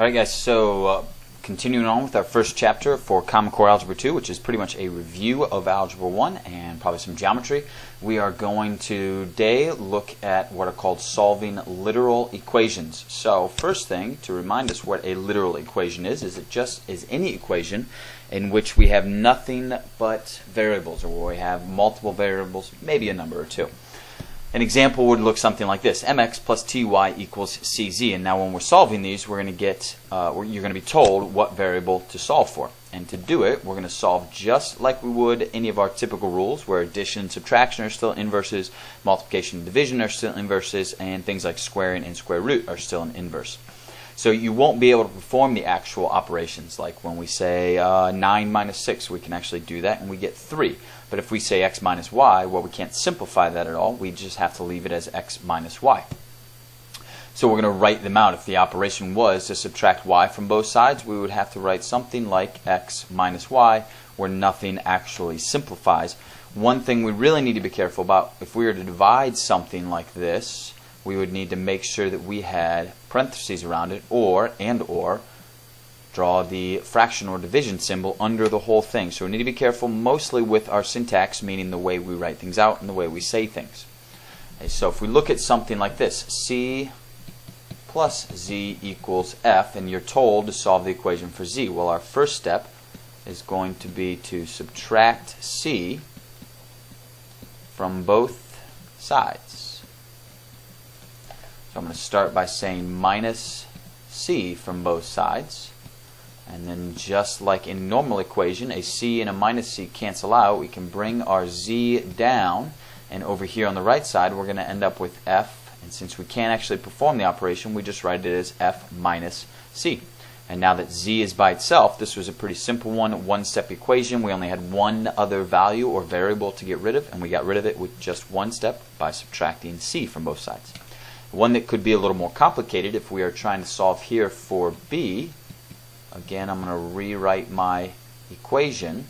Alright guys, so continuing on with our first chapter for Common Core Algebra 2, which is pretty much a review of Algebra 1 and probably some geometry. We are going to today look at what are called solving literal equations. So first thing to remind us what a literal equation is it just is any equation in which we have nothing but variables, or where we have multiple variables, maybe a number or two. An example would look something like this: mx plus ty equals cz. And now when we're solving these, we're going to get, you're going to be told what variable to solve for. And to do it, we're going to solve just like we would any of our typical rules, where addition and subtraction are still inverses, multiplication and division are still inverses, and things like squaring and square root are still an inverse. So you won't be able to perform the actual operations, like when we say 9 minus 6, we can actually do that and we get 3. But if we say x minus y, well, we can't simplify that at all. We just have to leave it as x minus y. So we're going to write them out. If the operation was to subtract y from both sides, we would have to write something like x minus y, where nothing actually simplifies. One thing we really need to be careful about: if we were to divide something like this, we would need to make sure that we had parentheses around it, or draw the fraction or division symbol under the whole thing. So we need to be careful mostly with our syntax, meaning the way we write things out and the way we say things. Okay, so if we look at something like this, c plus z equals f, and you're told to solve the equation for z. Well, our first step is going to be to subtract c from both sides. So I'm going to start by saying minus c from both sides. And then, just like in a normal equation, a c and a minus c cancel out. We can bring our z down, and over here on the right side we're going to end up with f, and since we can't actually perform the operation, we just write it as f minus c. And now that z is by itself, this was a pretty simple one-step equation. We only had one other value or variable to get rid of, and we got rid of it with just one step by subtracting c from both sides. One that could be a little more complicated if we are trying to solve here for b. Again, I'm going to rewrite my equation.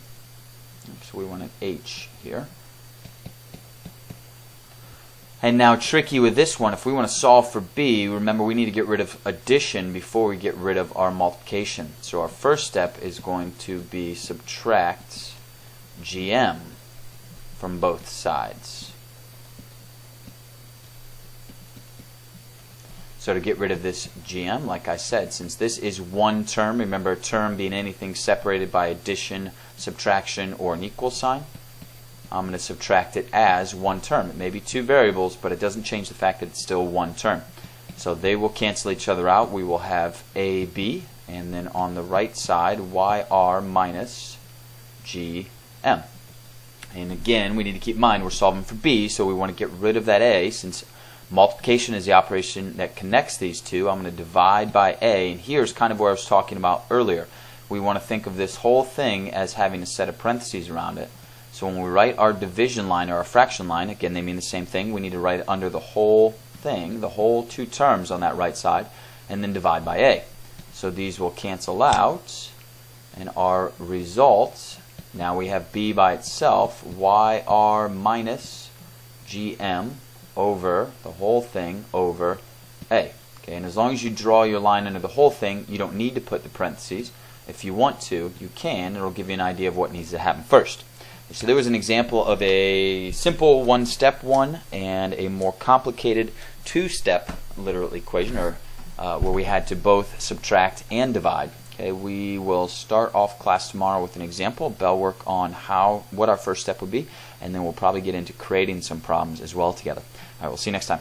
So we want an h here. And now, tricky with this one, if we want to solve for b, remember we need to get rid of addition before we get rid of our multiplication. So our first step is going to be subtract gm from both sides. So to get rid of this gm, like I said, since this is one term, remember a term being anything separated by addition, subtraction, or an equal sign, I'm going to subtract it as one term. It may be two variables, but it doesn't change the fact that it's still one term. So they will cancel each other out. We will have ab, and then on the right side, yr minus gm. And again, we need to keep in mind we're solving for b, so we want to get rid of that a. Since multiplication is the operation that connects these two, I'm going to divide by a, and here's kind of where I was talking about earlier. We want to think of this whole thing as having a set of parentheses around it. So when we write our division line or our fraction line, again, they mean the same thing. We need to write it under the whole thing, the whole two terms on that right side, and then divide by a. So these will cancel out, and our result, now we have b by itself, yr minus gm over the whole thing over a. Okay, and as long as you draw your line under the whole thing, you don't need to put the parentheses. If you want to, you can. It'll give you an idea of what needs to happen first. So there was an example of a simple one-step one and a more complicated two-step literal equation, or where we had to both subtract and divide. Okay, we will start off class tomorrow with an example, bell work on what our first step would be, and then we'll probably get into creating some problems as well together. All right, we'll see you next time.